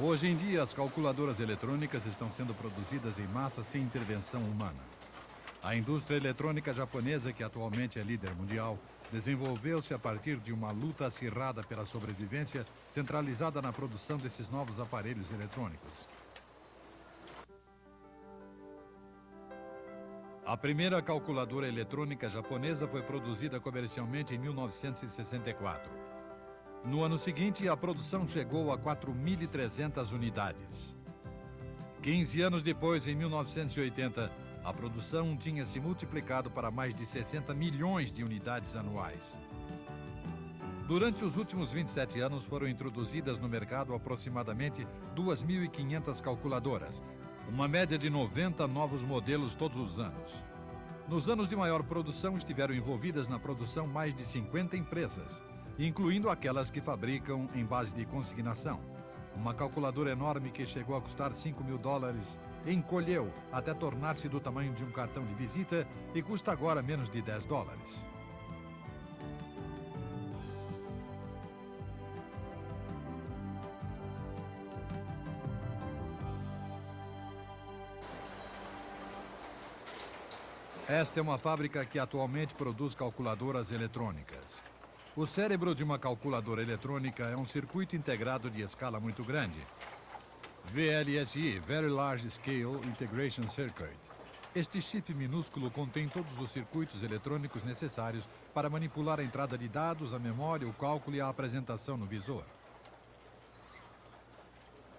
Hoje em dia, as calculadoras eletrônicas estão sendo produzidas em massa sem intervenção humana. A indústria eletrônica japonesa, que atualmente é líder mundial, desenvolveu-se a partir de uma luta acirrada pela sobrevivência, centralizada na produção desses novos aparelhos eletrônicos. A primeira calculadora eletrônica japonesa foi produzida comercialmente em 1964. No ano seguinte, a produção chegou a 4.300 unidades. 15 anos depois, em 1980, a produção tinha se multiplicado para mais de 60 milhões de unidades anuais. Durante os últimos 27 anos, foram introduzidas no mercado aproximadamente 2.500 calculadoras, uma média de 90 novos modelos todos os anos. Nos anos de maior produção, estiveram envolvidas na produção mais de 50 empresas, incluindo aquelas que fabricam em base de consignação. Uma calculadora enorme que chegou a custar $5.000 encolheu até tornar-se do tamanho de um cartão de visita e custa agora menos de $10. Esta é uma fábrica que atualmente produz calculadoras eletrônicas. O cérebro de uma calculadora eletrônica é um circuito integrado de escala muito grande. VLSI, Very Large Scale Integration Circuit. Este chip minúsculo contém todos os circuitos eletrônicos necessários para manipular a entrada de dados, a memória, o cálculo e a apresentação no visor.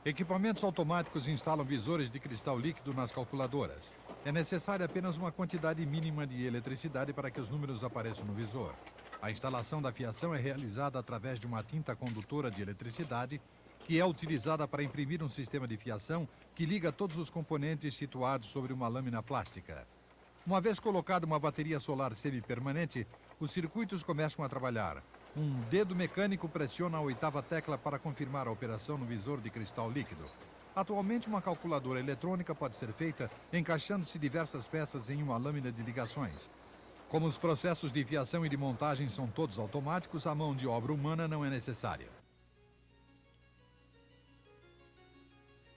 Equipamentos automáticos instalam visores de cristal líquido nas calculadoras. É necessária apenas uma quantidade mínima de eletricidade para que os números apareçam no visor. A instalação da fiação é realizada através de uma tinta condutora de eletricidade que é utilizada para imprimir um sistema de fiação que liga todos os componentes situados sobre uma lâmina plástica. Uma vez colocada uma bateria solar semipermanente, os circuitos começam a trabalhar. Um dedo mecânico pressiona a 8ª tecla para confirmar a operação no visor de cristal líquido. Atualmente, uma calculadora eletrônica pode ser feita encaixando-se diversas peças em uma lâmina de ligações. Como os processos de fiação e de montagem são todos automáticos, a mão de obra humana não é necessária.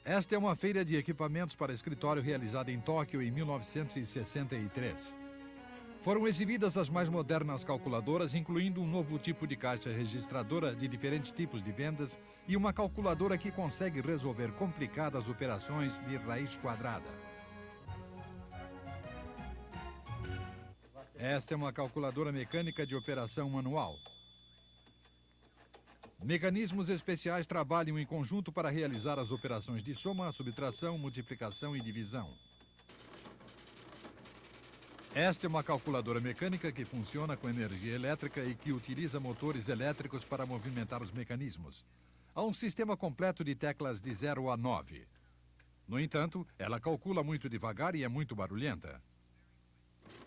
Esta é uma feira de equipamentos para escritório realizada em Tóquio em 1963. Foram exibidas as mais modernas calculadoras, incluindo um novo tipo de caixa registradora de diferentes tipos de vendas e uma calculadora que consegue resolver complicadas operações de raiz quadrada. Esta é uma calculadora mecânica de operação manual. Mecanismos especiais trabalham em conjunto para realizar as operações de soma, subtração, multiplicação e divisão. Esta é uma calculadora mecânica que funciona com energia elétrica e que utiliza motores elétricos para movimentar os mecanismos. Há um sistema completo de teclas de 0 a 9. No entanto, ela calcula muito devagar e é muito barulhenta.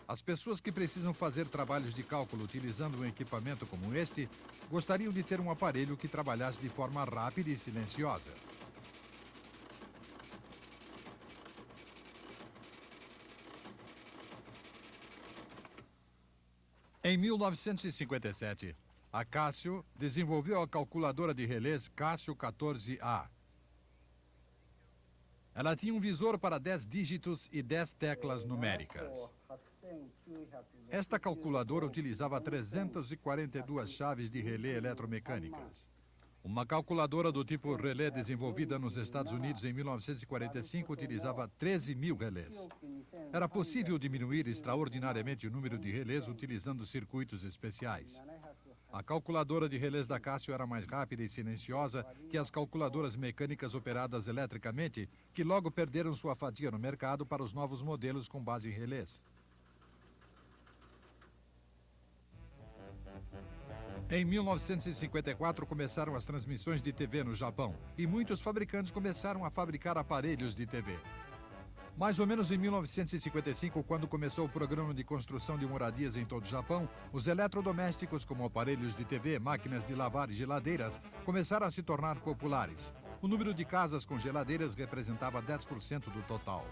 As pessoas que precisam fazer trabalhos de cálculo utilizando um equipamento como este, gostariam de ter um aparelho que trabalhasse de forma rápida e silenciosa. Em 1957, a Casio desenvolveu a calculadora de relés Casio 14A. Ela tinha um visor para 10 dígitos e 10 teclas numéricas. Esta calculadora utilizava 342 chaves de relé eletromecânicas. Uma calculadora do tipo relé desenvolvida nos Estados Unidos em 1945 utilizava 13.000 relés. Era possível diminuir extraordinariamente o número de relés utilizando circuitos especiais. A calculadora de relés da Casio era mais rápida e silenciosa que as calculadoras mecânicas operadas eletricamente, que logo perderam sua fatia no mercado para os novos modelos com base em relés. Em 1954, começaram as transmissões de TV no Japão e muitos fabricantes começaram a fabricar aparelhos de TV. Mais ou menos em 1955, quando começou o programa de construção de moradias em todo o Japão, os eletrodomésticos, como aparelhos de TV, máquinas de lavar e geladeiras, começaram a se tornar populares. O número de casas com geladeiras representava 10% do total.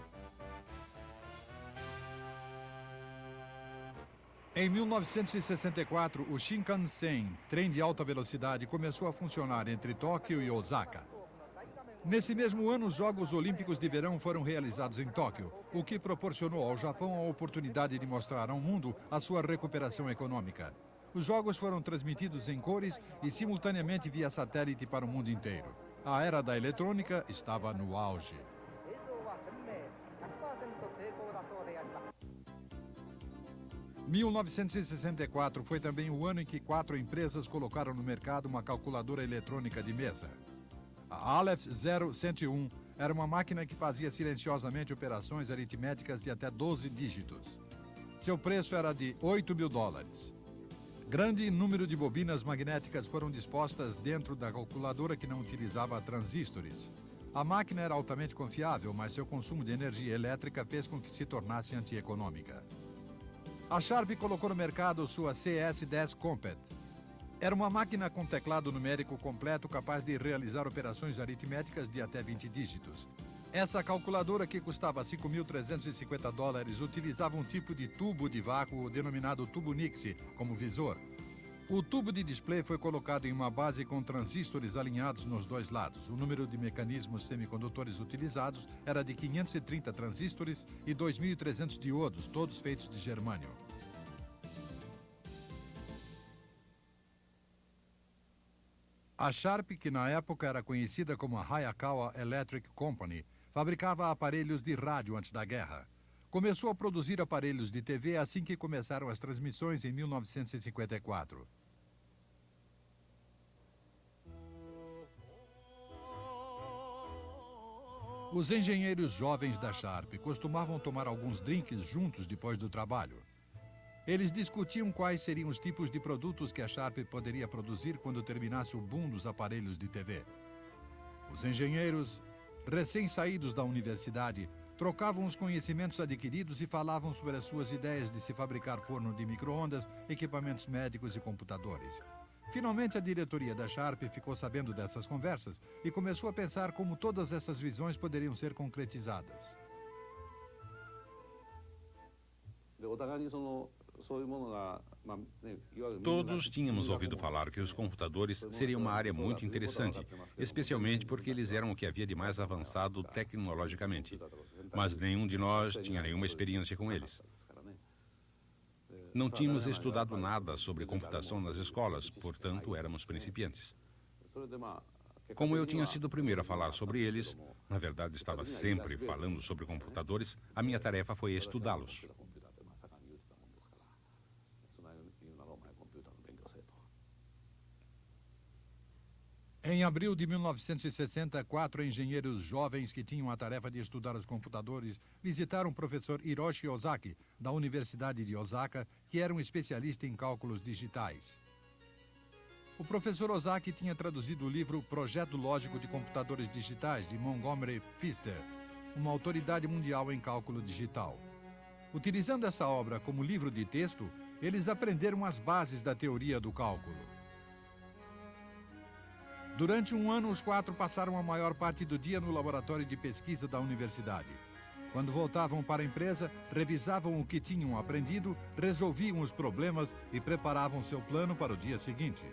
Em 1964, o Shinkansen, trem de alta velocidade, começou a funcionar entre Tóquio e Osaka. Nesse mesmo ano, os Jogos Olímpicos de Verão foram realizados em Tóquio, o que proporcionou ao Japão a oportunidade de mostrar ao mundo a sua recuperação econômica. Os Jogos foram transmitidos em cores e simultaneamente via satélite para o mundo inteiro. A era da eletrônica estava no auge. 1964 foi também o ano em que 4 empresas colocaram no mercado uma calculadora eletrônica de mesa. A Aleph 0101 era uma máquina que fazia silenciosamente operações aritméticas de até 12 dígitos. Seu preço era de $8.000. Grande número de bobinas magnéticas foram dispostas dentro da calculadora que não utilizava transistores. A máquina era altamente confiável, mas seu consumo de energia elétrica fez com que se tornasse antieconômica. A Sharp colocou no mercado sua CS-10 Compact. Era uma máquina com teclado numérico completo capaz de realizar operações aritméticas de até 20 dígitos. Essa calculadora, que custava $5.350, utilizava um tipo de tubo de vácuo denominado tubo Nixie como visor. O tubo de display foi colocado em uma base com transistores alinhados nos dois lados. O número de mecanismos semicondutores utilizados era de 530 transistores e 2.300 diodos, todos feitos de germânio. A Sharp, que na época era conhecida como a Hayakawa Electric Company, fabricava aparelhos de rádio antes da guerra. Começou a produzir aparelhos de TV assim que começaram as transmissões em 1954. Os engenheiros jovens da Sharp costumavam tomar alguns drinks juntos depois do trabalho. Eles discutiam quais seriam os tipos de produtos que a Sharp poderia produzir quando terminasse o boom dos aparelhos de TV. Os engenheiros, recém-saídos da universidade, trocavam os conhecimentos adquiridos e falavam sobre as suas ideias de se fabricar forno de micro-ondas, equipamentos médicos e computadores. Finalmente, a diretoria da Sharp ficou sabendo dessas conversas e começou a pensar como todas essas visões poderiam ser concretizadas. Todos tínhamos ouvido falar que os computadores seriam uma área muito interessante, especialmente porque eles eram o que havia de mais avançado tecnologicamente. Mas nenhum de nós tinha nenhuma experiência com eles. Não tínhamos estudado nada sobre computação nas escolas, portanto, éramos principiantes. Como eu tinha sido o primeiro a falar sobre eles, na verdade estava sempre falando sobre computadores, a minha tarefa foi estudá-los. Em abril de 1960, 4 engenheiros jovens que tinham a tarefa de estudar os computadores visitaram o professor Hiroshi Ozaki, da Universidade de Osaka, que era um especialista em cálculos digitais. O professor Ozaki tinha traduzido o livro Projeto Lógico de Computadores Digitais, de Montgomery Pfister, uma autoridade mundial em cálculo digital. Utilizando essa obra como livro de texto, eles aprenderam as bases da teoria do cálculo. Durante um ano, os 4 passaram a maior parte do dia no laboratório de pesquisa da universidade. Quando voltavam para a empresa, revisavam o que tinham aprendido, resolviam os problemas e preparavam seu plano para o dia seguinte.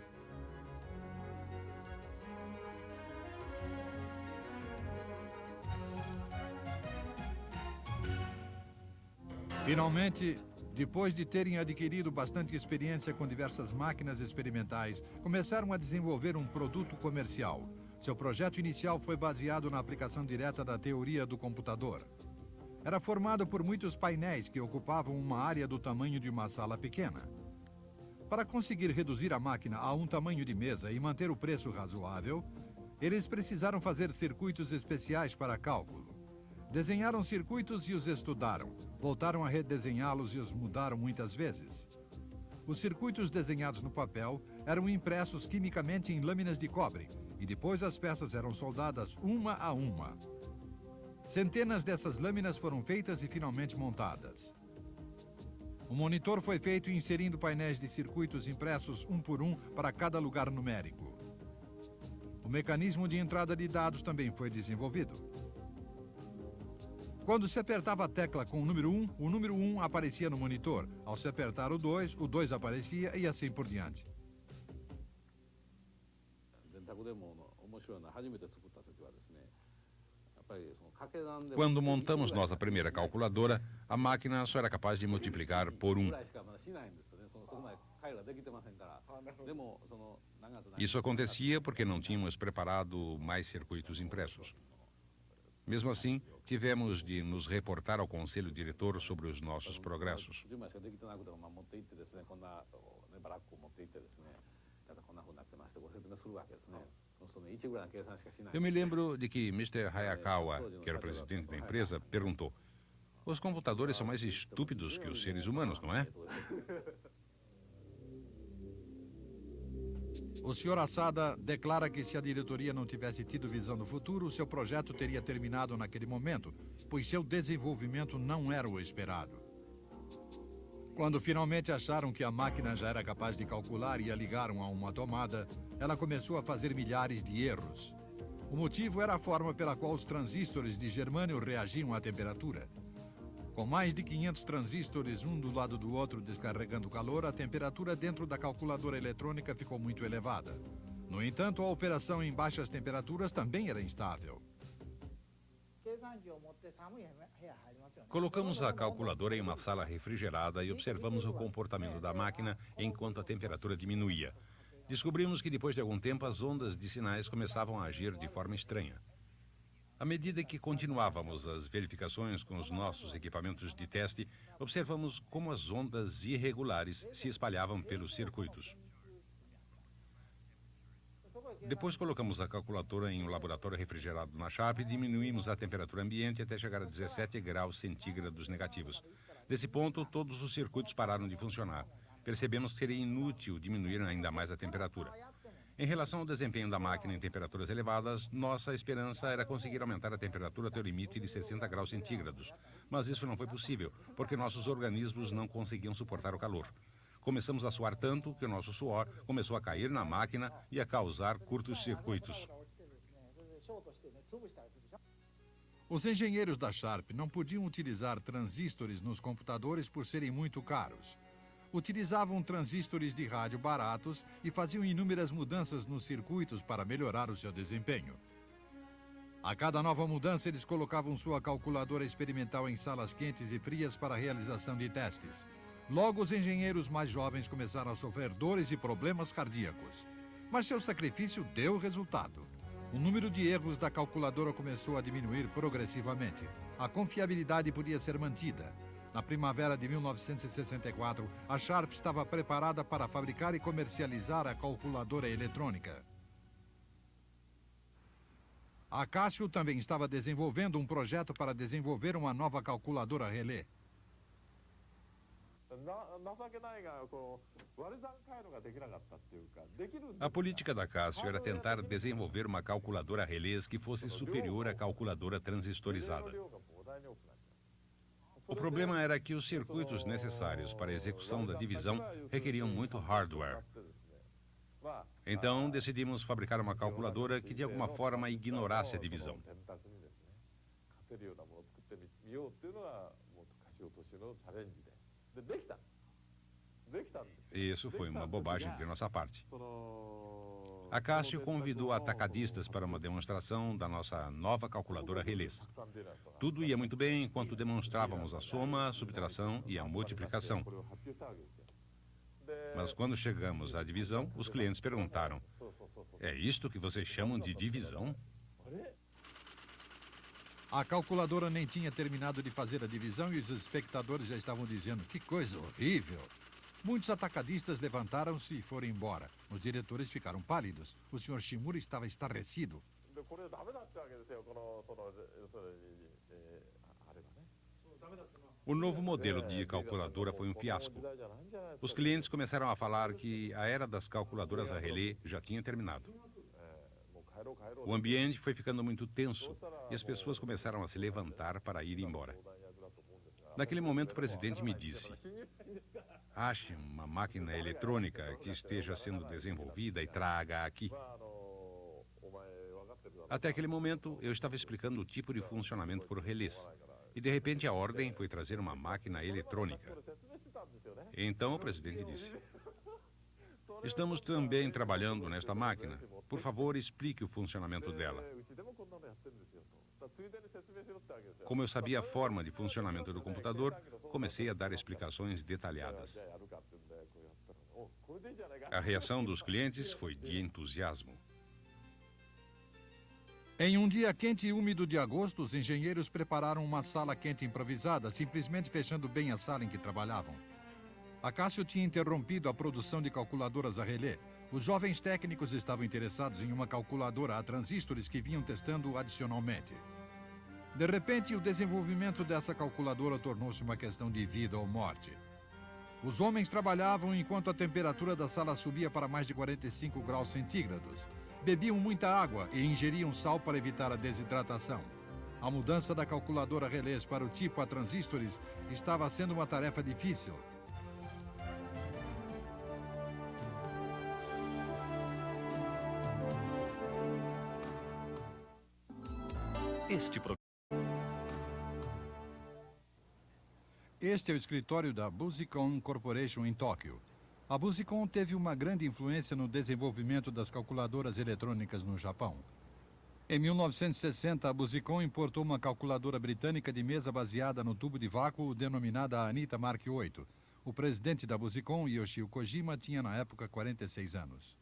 Finalmente, depois de terem adquirido bastante experiência com diversas máquinas experimentais, começaram a desenvolver um produto comercial. Seu projeto inicial foi baseado na aplicação direta da teoria do computador. Era formado por muitos painéis que ocupavam uma área do tamanho de uma sala pequena. Para conseguir reduzir a máquina a um tamanho de mesa e manter o preço razoável, eles precisaram fazer circuitos especiais para cálculo. Desenharam circuitos e os estudaram. Voltaram a redesenhá-los e os mudaram muitas vezes. Os circuitos desenhados no papel eram impressos quimicamente em lâminas de cobre e depois as peças eram soldadas uma a uma. Centenas dessas lâminas foram feitas e finalmente montadas. O monitor foi feito inserindo painéis de circuitos impressos um por um para cada lugar numérico. O mecanismo de entrada de dados também foi desenvolvido. Quando se apertava a tecla com o número 1 aparecia no monitor. Ao se apertar o 2 aparecia e assim por diante. Quando montamos nossa primeira calculadora, a máquina só era capaz de multiplicar por 1. Isso acontecia porque não tínhamos preparado mais circuitos impressos. Mesmo assim, tivemos de nos reportar ao conselho diretor sobre os nossos progressos. Eu me lembro de que Mr. Hayakawa, que era o presidente da empresa, perguntou: "Os computadores são mais estúpidos que os seres humanos, não é?" O Sr. Asada declara que se a diretoria não tivesse tido visão do futuro, seu projeto teria terminado naquele momento, pois seu desenvolvimento não era o esperado. Quando finalmente acharam que a máquina já era capaz de calcular e a ligaram a uma tomada, ela começou a fazer milhares de erros. O motivo era a forma pela qual os transistores de germânio reagiam à temperatura. Com mais de 500 transistores um do lado do outro descarregando calor, a temperatura dentro da calculadora eletrônica ficou muito elevada. No entanto, a operação em baixas temperaturas também era instável. Colocamos a calculadora em uma sala refrigerada e observamos o comportamento da máquina enquanto a temperatura diminuía. Descobrimos que depois de algum tempo as ondas de sinais começavam a agir de forma estranha. À medida que continuávamos as verificações com os nossos equipamentos de teste, observamos como as ondas irregulares se espalhavam pelos circuitos. Depois colocamos a calculadora em um laboratório refrigerado na Sharp e diminuímos a temperatura ambiente até chegar a 17 graus centígrados negativos. Desse ponto, todos os circuitos pararam de funcionar. Percebemos que seria inútil diminuir ainda mais a temperatura. Em relação ao desempenho da máquina em temperaturas elevadas, nossa esperança era conseguir aumentar a temperatura até o limite de 60 graus centígrados. Mas isso não foi possível, porque nossos organismos não conseguiam suportar o calor. Começamos a suar tanto que o nosso suor começou a cair na máquina e a causar curtos-circuitos. Os engenheiros da Sharp não podiam utilizar transistores nos computadores por serem muito caros. Utilizavam transistores de rádio baratos e faziam inúmeras mudanças nos circuitos para melhorar o seu desempenho. A cada nova mudança, eles colocavam sua calculadora experimental em salas quentes e frias para a realização de testes. Logo, os engenheiros mais jovens começaram a sofrer dores e problemas cardíacos. Mas seu sacrifício deu resultado. O número de erros da calculadora começou a diminuir progressivamente. A confiabilidade podia ser mantida. Na primavera de 1964, a Sharp estava preparada para fabricar e comercializar a calculadora eletrônica. A Casio também estava desenvolvendo um projeto para desenvolver uma nova calculadora relé. A política da Casio era tentar desenvolver uma calculadora relés que fosse superior à calculadora transistorizada. O problema era que os circuitos necessários para a execução da divisão requeriam muito hardware. Então, decidimos fabricar uma calculadora que de alguma forma ignorasse a divisão. Isso foi uma bobagem de nossa parte. A Casio convidou atacadistas para uma demonstração da nossa nova calculadora relés. Tudo ia muito bem enquanto demonstrávamos a soma, a subtração e a multiplicação. Mas quando chegamos à divisão, os clientes perguntaram: "É isto que vocês chamam de divisão?" A calculadora nem tinha terminado de fazer a divisão e os espectadores já estavam dizendo: "Que coisa horrível!" Muitos atacadistas levantaram-se e foram embora. Os diretores ficaram pálidos. O Sr. Shimura estava estarrecido. O novo modelo de calculadora foi um fiasco. Os clientes começaram a falar que a era das calculadoras a relé já tinha terminado. O ambiente foi ficando muito tenso e as pessoas começaram a se levantar para ir embora. Naquele momento, o presidente me disse: "Ache uma máquina eletrônica que esteja sendo desenvolvida e traga aqui." Até aquele momento, eu estava explicando o tipo de funcionamento por relés. E, de repente, a ordem foi trazer uma máquina eletrônica. Então, o presidente disse: "Estamos também trabalhando nesta máquina. Por favor, explique o funcionamento dela." Como eu sabia a forma de funcionamento do computador, comecei a dar explicações detalhadas. A reação dos clientes foi de entusiasmo. Em um dia quente e úmido de agosto, os engenheiros prepararam uma sala quente improvisada, simplesmente fechando bem a sala em que trabalhavam. A Cássio tinha interrompido a produção de calculadoras a relé. Os jovens técnicos estavam interessados em uma calculadora a transistores que vinham testando adicionalmente. De repente, o desenvolvimento dessa calculadora tornou-se uma questão de vida ou morte. Os homens trabalhavam enquanto a temperatura da sala subia para mais de 45 graus centígrados. Bebiam muita água e ingeriam sal para evitar a desidratação. A mudança da calculadora relés para o tipo a transistores estava sendo uma tarefa difícil. Este é o escritório da Busicom Corporation em Tóquio. A Busicom teve uma grande influência no desenvolvimento das calculadoras eletrônicas no Japão. Em 1960, a Busicom importou uma calculadora britânica de mesa baseada no tubo de vácuo denominada Anita Mark VIII. O presidente da Busicom, Yoshio Kojima, tinha na época 46 anos.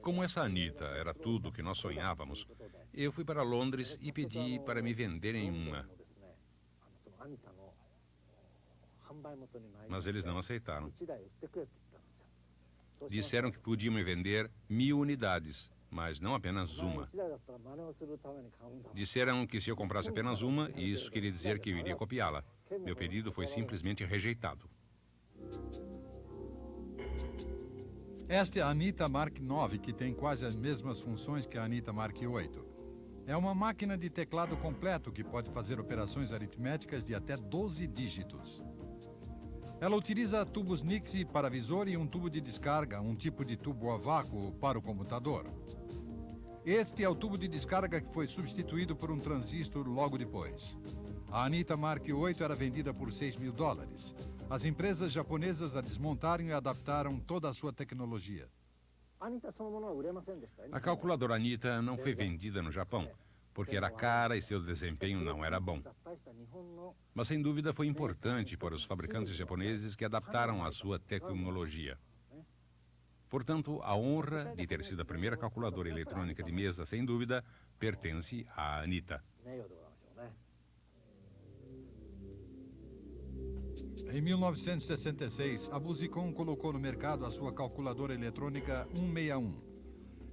Como essa Anita era tudo o que nós sonhávamos, eu fui para Londres e pedi para me venderem uma. Mas eles não aceitaram. Disseram que podiam me vender 1000 unidades, mas não apenas uma. Disseram que se eu comprasse apenas uma, isso queria dizer que eu iria copiá-la. Meu pedido foi simplesmente rejeitado. Esta é a Anita Mark IX, que tem quase as mesmas funções que a Anita Mark VIII. É uma máquina de teclado completo que pode fazer operações aritméticas de até 12 dígitos. Ela utiliza tubos Nixie para visor e um tubo de descarga, um tipo de tubo a vácuo para o computador. Este é o tubo de descarga que foi substituído por um transistor logo depois. A Anita Mark VIII era vendida por $6.000. As empresas japonesas a desmontaram e adaptaram toda a sua tecnologia. A calculadora Anita não foi vendida no Japão, porque era cara e seu desempenho não era bom. Mas, sem dúvida, foi importante para os fabricantes japoneses que adaptaram a sua tecnologia. Portanto, a honra de ter sido a primeira calculadora eletrônica de mesa, sem dúvida, pertence à Anita. Em 1966, a Busicom colocou no mercado a sua calculadora eletrônica 161.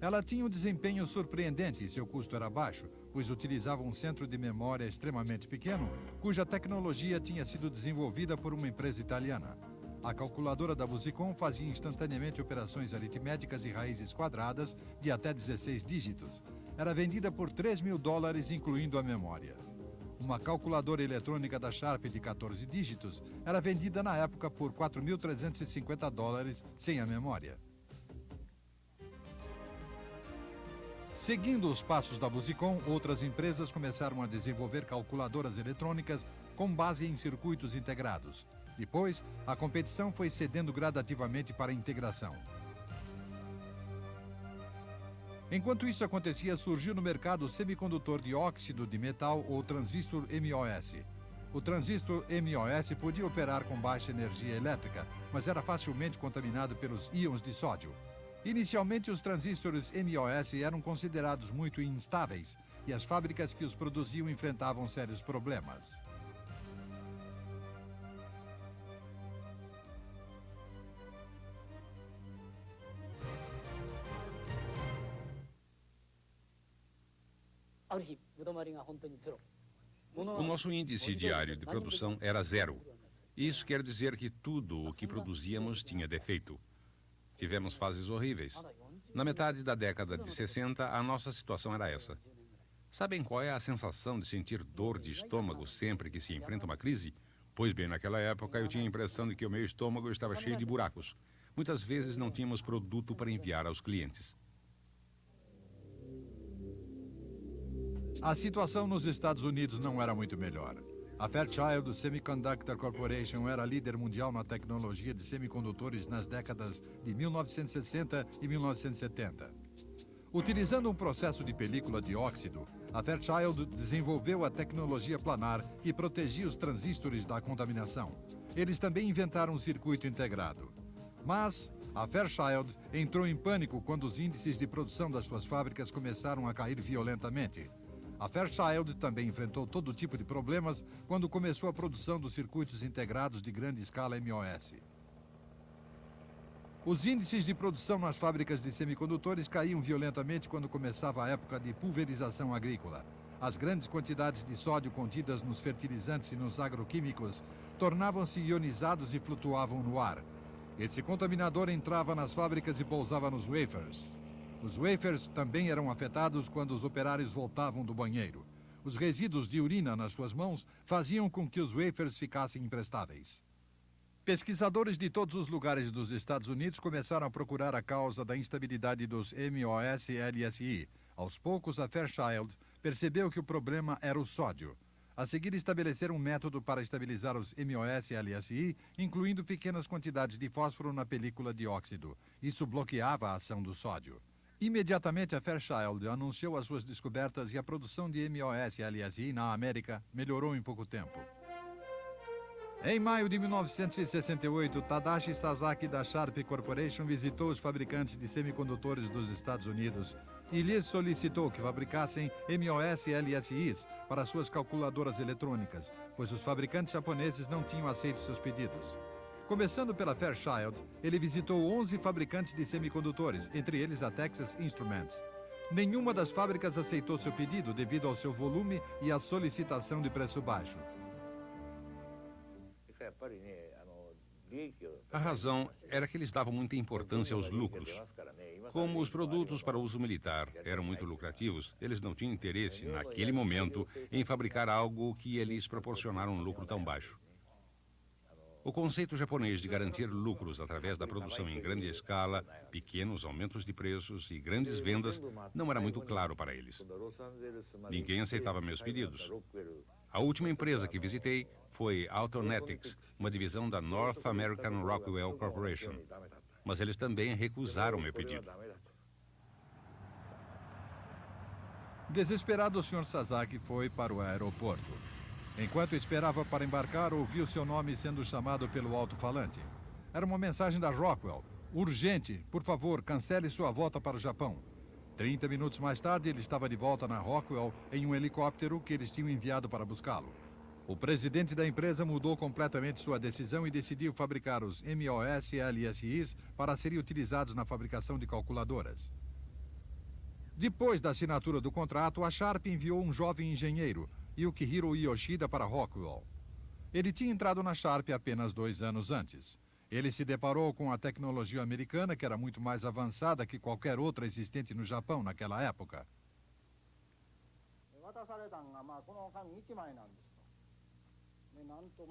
Ela tinha um desempenho surpreendente e seu custo era baixo, pois utilizava um centro de memória extremamente pequeno, cuja tecnologia tinha sido desenvolvida por uma empresa italiana. A calculadora da Busicom fazia instantaneamente operações aritméticas e raízes quadradas de até 16 dígitos. Era vendida por $3.000, incluindo a memória. Uma calculadora eletrônica da Sharp de 14 dígitos era vendida na época por $4.350 sem a memória. Seguindo os passos da Busicom, outras empresas começaram a desenvolver calculadoras eletrônicas com base em circuitos integrados. Depois, a competição foi cedendo gradativamente para a integração. Enquanto isso acontecia, surgiu no mercado o semicondutor de óxido de metal ou transistor MOS. O transistor MOS podia operar com baixa energia elétrica, mas era facilmente contaminado pelos íons de sódio. Inicialmente, os transistores MOS eram considerados muito instáveis e as fábricas que os produziam enfrentavam sérios problemas. O nosso índice diário de produção era 0. Isso quer dizer que tudo o que produzíamos tinha defeito. Tivemos fases horríveis. Na metade da década de 60, a nossa situação era essa. Sabem qual é a sensação de sentir dor de estômago sempre que se enfrenta uma crise? Pois bem, naquela época eu tinha a impressão de que o meu estômago estava cheio de buracos. Muitas vezes não tínhamos produto para enviar aos clientes. A situação nos Estados Unidos não era muito melhor. A Fairchild Semiconductor Corporation era líder mundial na tecnologia de semicondutores nas décadas de 1960 e 1970. Utilizando um processo de película de óxido, a Fairchild desenvolveu a tecnologia planar que protegia os transistores da contaminação. Eles também inventaram um circuito integrado. Mas a Fairchild entrou em pânico quando os índices de produção das suas fábricas começaram a cair violentamente. A Fairchild também enfrentou todo tipo de problemas quando começou a produção dos circuitos integrados de grande escala MOS. Os índices de produção nas fábricas de semicondutores caíam violentamente quando começava a época de pulverização agrícola. As grandes quantidades de sódio contidas nos fertilizantes e nos agroquímicos tornavam-se ionizados e flutuavam no ar. Esse contaminador entrava nas fábricas e pousava nos wafers. Os wafers também eram afetados quando os operários voltavam do banheiro. Os resíduos de urina nas suas mãos faziam com que os wafers ficassem imprestáveis. Pesquisadores de todos os lugares dos Estados Unidos começaram a procurar a causa da instabilidade dos MOS e LSI. Aos poucos, a Fairchild percebeu que o problema era o sódio. A seguir, estabeleceram um método para estabilizar os MOS e LSI, incluindo pequenas quantidades de fósforo na película de óxido. Isso bloqueava a ação do sódio. Imediatamente, a Fairchild anunciou as suas descobertas e a produção de MOS e LSI na América melhorou em pouco tempo. Em maio de 1968, Tadashi Sasaki da Sharp Corporation visitou os fabricantes de semicondutores dos Estados Unidos e lhes solicitou que fabricassem MOS e LSIs para suas calculadoras eletrônicas, pois os fabricantes japoneses não tinham aceito seus pedidos. Começando pela Fairchild, ele visitou 11 fabricantes de semicondutores, entre eles a Texas Instruments. Nenhuma das fábricas aceitou seu pedido devido ao seu volume e à solicitação de preço baixo. A razão era que eles davam muita importância aos lucros. Como os produtos para uso militar eram muito lucrativos, eles não tinham interesse, naquele momento, em fabricar algo que ia lhes proporcionar um lucro tão baixo. O conceito japonês de garantir lucros através da produção em grande escala, pequenos aumentos de preços e grandes vendas não era muito claro para eles. Ninguém aceitava meus pedidos. A última empresa que visitei foi Autonetics, uma divisão da North American Rockwell Corporation. Mas eles também recusaram meu pedido. Desesperado, o Sr. Sasaki foi para o aeroporto. Enquanto esperava para embarcar, ouviu seu nome sendo chamado pelo alto-falante. Era uma mensagem da Rockwell. Urgente, por favor, cancele sua volta para o Japão. 30 minutos mais tarde, ele estava de volta na Rockwell em um helicóptero que eles tinham enviado para buscá-lo. O presidente da empresa mudou completamente sua decisão e decidiu fabricar os MOS e LSIs para serem utilizados na fabricação de calculadoras. Depois da assinatura do contrato, a Sharp enviou um jovem engenheiro, Yukihiro Yoshida, para Rockwell. Ele tinha entrado na Sharp apenas 2 anos antes. Ele se deparou com a tecnologia americana, que era muito mais avançada que qualquer outra existente no Japão naquela época.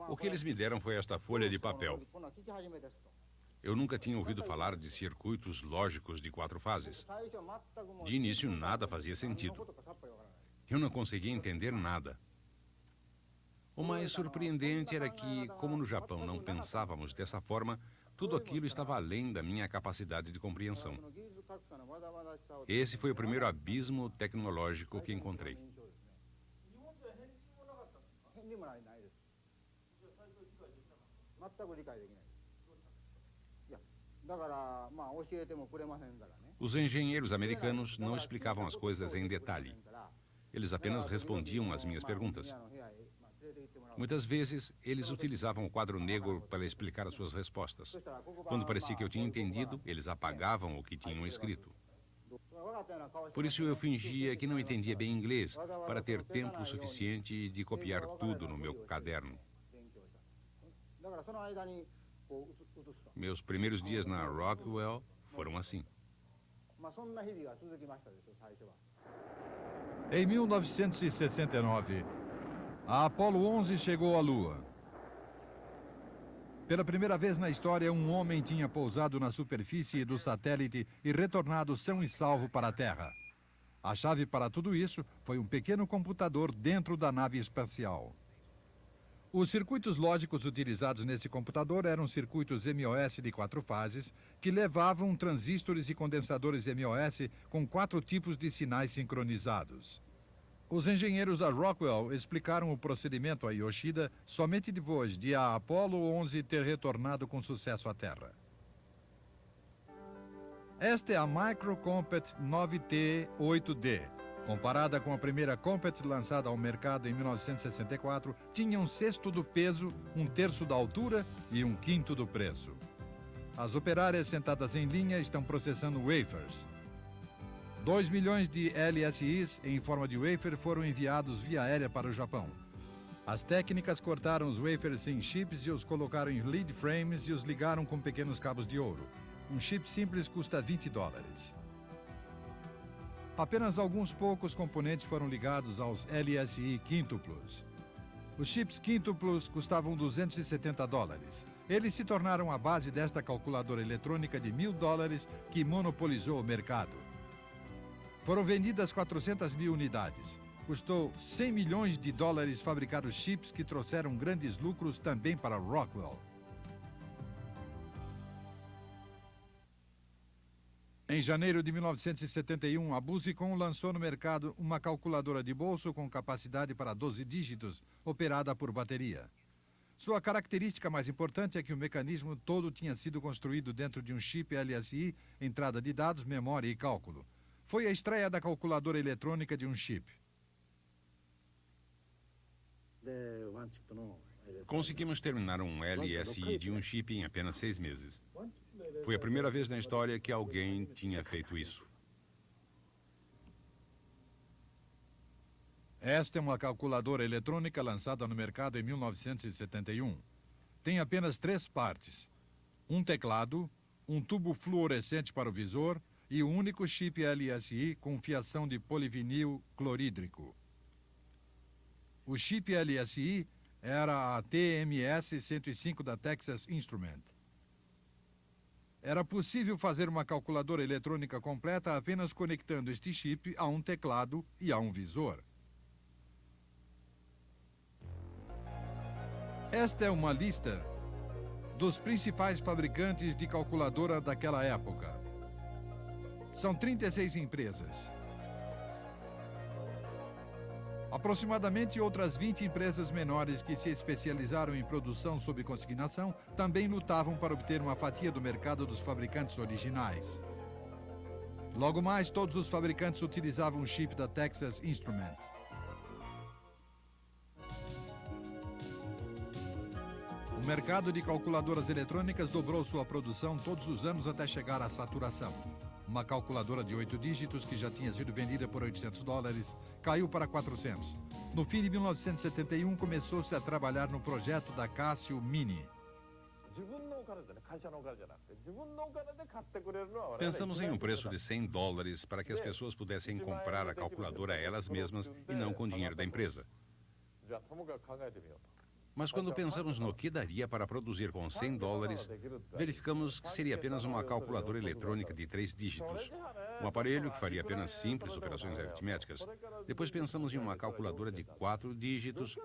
O que eles me deram foi esta folha de papel. Eu nunca tinha ouvido falar de circuitos lógicos de 4 fases. De início, nada fazia sentido. Eu não conseguia entender nada. O mais surpreendente era que, como no Japão não pensávamos dessa forma, tudo aquilo estava além da minha capacidade de compreensão. Esse foi o primeiro abismo tecnológico que encontrei. Os engenheiros americanos não explicavam as coisas em detalhe. Eles apenas respondiam às minhas perguntas. Muitas vezes, eles utilizavam o quadro negro para explicar as suas respostas. Quando parecia que eu tinha entendido, eles apagavam o que tinham escrito. Por isso eu fingia que não entendia bem inglês, para ter tempo suficiente de copiar tudo no meu caderno. Meus primeiros dias na Rockwell foram assim. Em 1969, a Apollo 11 chegou à Lua. Pela primeira vez na história, um homem tinha pousado na superfície do satélite e retornado são e salvo para a Terra. A chave para tudo isso foi um pequeno computador dentro da nave espacial. Os circuitos lógicos utilizados nesse computador eram circuitos MOS de 4 fases, que levavam transistores e condensadores MOS com 4 tipos de sinais sincronizados. Os engenheiros da Rockwell explicaram o procedimento a Yoshida somente depois de a Apollo 11 ter retornado com sucesso à Terra. Esta é a Microcompat 9T8D. Comparada com a primeira Compet lançada ao mercado em 1964, tinha 1/6 do peso, 1/3 da altura e 1/5 do preço. As operárias sentadas em linha estão processando wafers. 2 milhões de LSIs em forma de wafer foram enviados via aérea para o Japão. As técnicas cortaram os wafers em chips e os colocaram em lead frames e os ligaram com pequenos cabos de ouro. Um chip simples custa $20. Apenas alguns poucos componentes foram ligados aos LSI quíntuplos. Os chips quíntuplos custavam $270. Eles se tornaram a base desta calculadora eletrônica de $1.000 que monopolizou o mercado. Foram vendidas 400 mil unidades. Custou $100 milhões fabricar os chips que trouxeram grandes lucros também para Rockwell. Em janeiro de 1971, a Busicom lançou no mercado uma calculadora de bolso com capacidade para 12 dígitos, operada por bateria. Sua característica mais importante é que o mecanismo todo tinha sido construído dentro de um chip LSI, entrada de dados, memória e cálculo. Foi a estreia da calculadora eletrônica de um chip. Conseguimos terminar um LSI de um chip em apenas 6 meses. Foi a primeira vez na história que alguém tinha feito isso. Esta é uma calculadora eletrônica lançada no mercado em 1971. Tem apenas 3 partes: um teclado, um tubo fluorescente para o visor e um único chip LSI com fiação de polivinil clorídrico. O chip LSI era a TMS-105 da Texas Instrument. Era possível fazer uma calculadora eletrônica completa apenas conectando este chip a um teclado e a um visor. Esta é uma lista dos principais fabricantes de calculadora daquela época. São 36 empresas. Aproximadamente outras 20 empresas menores que se especializaram em produção sob consignação também lutavam para obter uma fatia do mercado dos fabricantes originais. Logo mais, todos os fabricantes utilizavam o chip da Texas Instrument. O mercado de calculadoras eletrônicas dobrou sua produção todos os anos até chegar à saturação. Uma calculadora de 8 dígitos que já tinha sido vendida por $800 caiu para 400. No fim de 1971, começou-se a trabalhar no projeto da Casio Mini. Pensamos em um preço de $100 para que as pessoas pudessem comprar a calculadora elas mesmas e não com dinheiro da empresa. Mas quando pensamos no que daria para produzir com $100, verificamos que seria apenas uma calculadora eletrônica de 3 dígitos. Um aparelho que faria apenas simples operações aritméticas. Depois pensamos em uma calculadora de 4 dígitos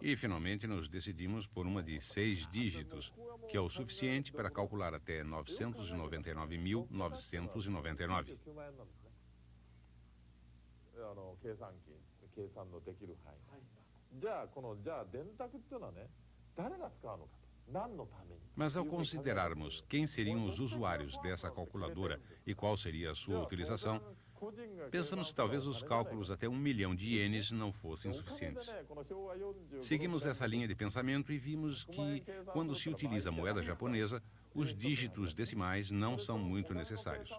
e finalmente nos decidimos por uma de 6 dígitos, que é o suficiente para calcular até 999.999. Mas ao considerarmos quem seriam os usuários dessa calculadora e qual seria a sua utilização, pensamos que talvez os cálculos até 1 milhão de ienes não fossem suficientes. Seguimos essa linha de pensamento e vimos que, quando se utiliza a moeda japonesa, os dígitos decimais não são muito necessários.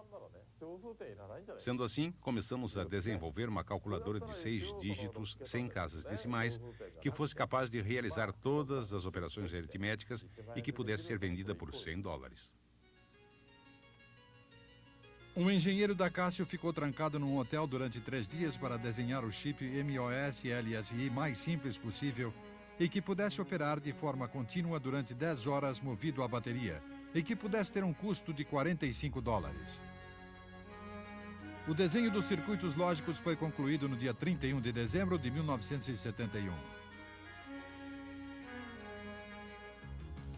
Sendo assim, começamos a desenvolver uma calculadora de 6 dígitos, sem casas decimais, que fosse capaz de realizar todas as operações aritméticas e que pudesse ser vendida por $100. Um engenheiro da Casio ficou trancado num hotel durante 3 dias para desenhar o chip MOS LSI mais simples possível e que pudesse operar de forma contínua durante 10 horas movido à bateria e que pudesse ter um custo de $45. O desenho dos circuitos lógicos foi concluído no dia 31 de dezembro de 1971.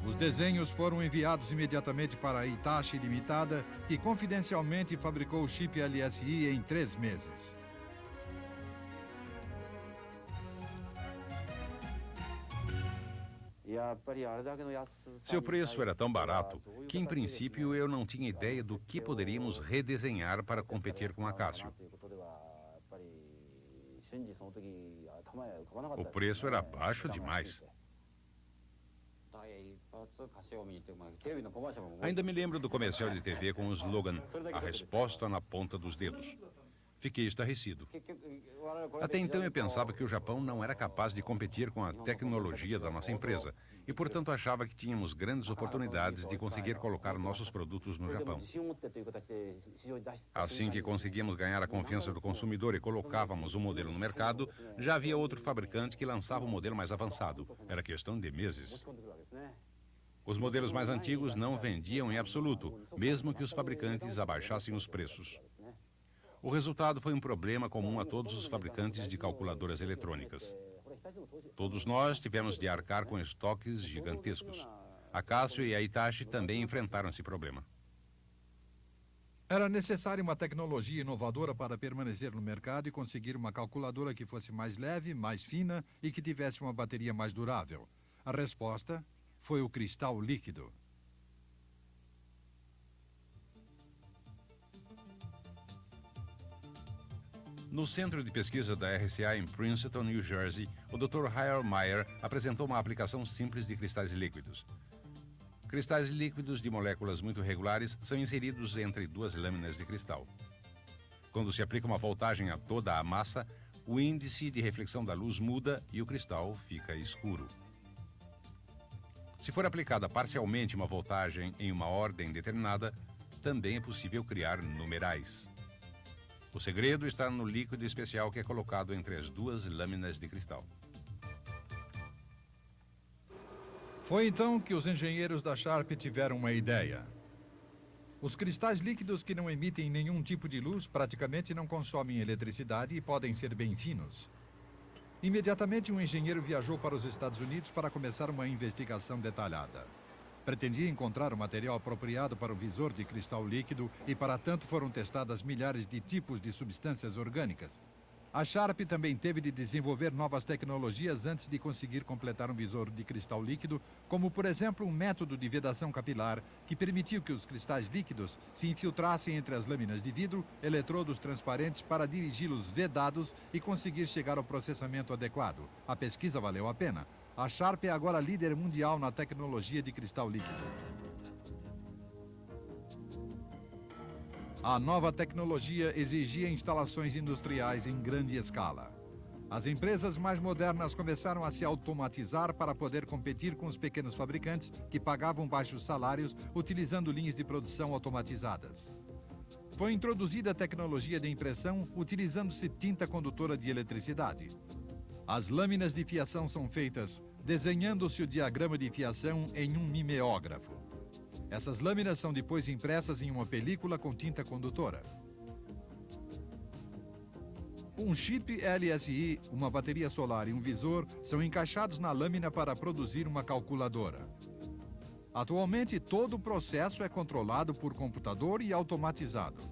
Os desenhos foram enviados imediatamente para a Hitachi Limitada, que confidencialmente fabricou o chip LSI em 3 meses. Seu preço era tão barato que, em princípio, eu não tinha ideia do que poderíamos redesenhar para competir com a Casio. O preço era baixo demais. Ainda me lembro do comercial de TV com o slogan "A resposta na ponta dos dedos". Fiquei estarrecido. Até então eu pensava que o Japão não era capaz de competir com a tecnologia da nossa empresa e, portanto, achava que tínhamos grandes oportunidades de conseguir colocar nossos produtos no Japão. Assim que conseguíamos ganhar a confiança do consumidor e colocávamos o modelo no mercado, já havia outro fabricante que lançava um modelo mais avançado. Era questão de meses. Os modelos mais antigos não vendiam em absoluto, mesmo que os fabricantes abaixassem os preços. O resultado foi um problema comum a todos os fabricantes de calculadoras eletrônicas. Todos nós tivemos de arcar com estoques gigantescos. A Casio e a Hitachi também enfrentaram esse problema. Era necessária uma tecnologia inovadora para permanecer no mercado e conseguir uma calculadora que fosse mais leve, mais fina e que tivesse uma bateria mais durável. A resposta foi o cristal líquido. No centro de pesquisa da RCA em Princeton, New Jersey, o Dr. Hyle Meyer apresentou uma aplicação simples de cristais líquidos. Cristais líquidos de moléculas muito regulares são inseridos entre 2 lâminas de cristal. Quando se aplica uma voltagem a toda a massa, o índice de reflexão da luz muda e o cristal fica escuro. Se for aplicada parcialmente uma voltagem em uma ordem determinada, também é possível criar numerais. O segredo está no líquido especial que é colocado entre as 2 lâminas de cristal. Foi então que os engenheiros da Sharp tiveram uma ideia. Os cristais líquidos que não emitem nenhum tipo de luz praticamente não consomem eletricidade e podem ser bem finos. Imediatamente, um engenheiro viajou para os Estados Unidos para começar uma investigação detalhada. Pretendia encontrar o material apropriado para o visor de cristal líquido e, para tanto, foram testadas milhares de tipos de substâncias orgânicas. A Sharp também teve de desenvolver novas tecnologias antes de conseguir completar um visor de cristal líquido, como, por exemplo, um método de vedação capilar que permitiu que os cristais líquidos se infiltrassem entre as lâminas de vidro, eletrodos transparentes para dirigi-los vedados e conseguir chegar ao processamento adequado. A pesquisa valeu a pena. A Sharp é agora líder mundial na tecnologia de cristal líquido. A nova tecnologia exigia instalações industriais em grande escala. As empresas mais modernas começaram a se automatizar para poder competir com os pequenos fabricantes que pagavam baixos salários utilizando linhas de produção automatizadas. Foi introduzida a tecnologia de impressão utilizando-se tinta condutora de eletricidade. As lâminas de fiação são feitas desenhando-se o diagrama de fiação em um mimeógrafo. Essas lâminas são depois impressas em uma película com tinta condutora. Um chip LSI, uma bateria solar e um visor são encaixados na lâmina para produzir uma calculadora. Atualmente, todo o processo é controlado por computador e automatizado.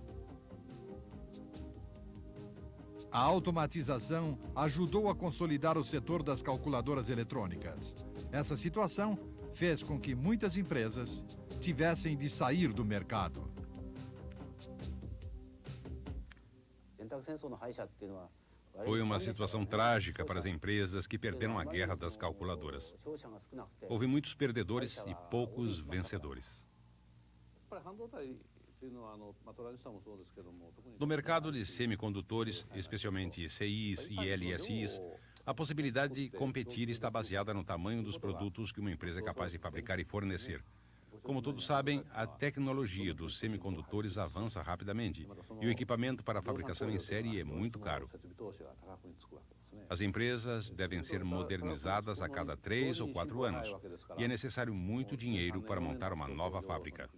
A automatização ajudou a consolidar o setor das calculadoras eletrônicas. Essa situação fez com que muitas empresas tivessem de sair do mercado. Foi uma situação trágica para as empresas que perderam a guerra das calculadoras. Houve muitos perdedores e poucos vencedores. No mercado de semicondutores, especialmente CIs e LSIs, a possibilidade de competir está baseada no tamanho dos produtos que uma empresa é capaz de fabricar e fornecer. Como todos sabem, a tecnologia dos semicondutores avança rapidamente e o equipamento para a fabricação em série é muito caro. As empresas devem ser modernizadas a cada 3 ou 4 anos e é necessário muito dinheiro para montar uma nova fábrica.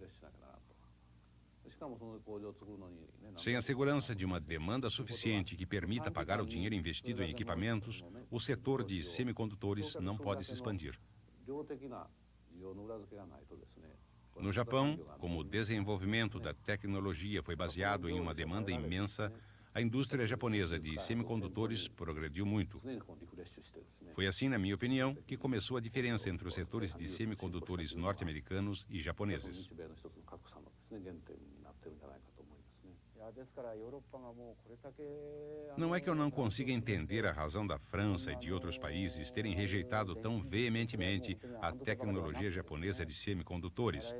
Sem a segurança de uma demanda suficiente que permita pagar o dinheiro investido em equipamentos, o setor de semicondutores não pode se expandir. No Japão, como o desenvolvimento da tecnologia foi baseado em uma demanda imensa, a indústria japonesa de semicondutores progrediu muito. Foi assim, na minha opinião, que começou a diferença entre os setores de semicondutores norte-americanos e japoneses. Não é que eu não consiga entender a razão da França e de outros países terem rejeitado tão veementemente a tecnologia japonesa de semicondutores.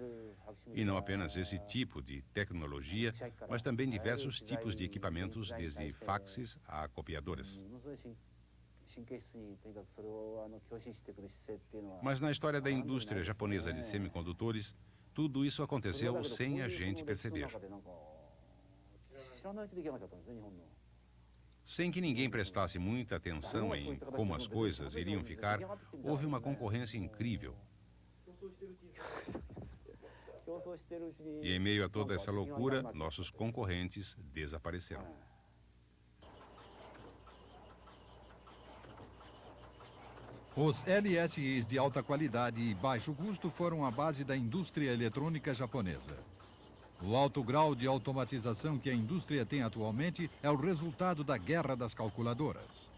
E não apenas esse tipo de tecnologia, mas também diversos tipos de equipamentos, desde faxes a copiadoras. Mas na história da indústria japonesa de semicondutores, tudo isso aconteceu sem a gente perceber. Sem que ninguém prestasse muita atenção em como as coisas iriam ficar, houve uma concorrência incrível. E em meio a toda essa loucura, nossos concorrentes desapareceram. Os LSIs de alta qualidade e baixo custo foram a base da indústria eletrônica japonesa. O alto grau de automatização que a indústria tem atualmente é o resultado da guerra das calculadoras.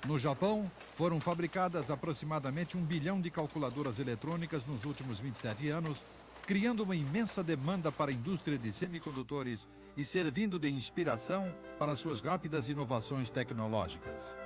No Japão, foram fabricadas aproximadamente 1 bilhão de calculadoras eletrônicas nos últimos 27 anos, criando uma imensa demanda para a indústria de semicondutores e servindo de inspiração para suas rápidas inovações tecnológicas.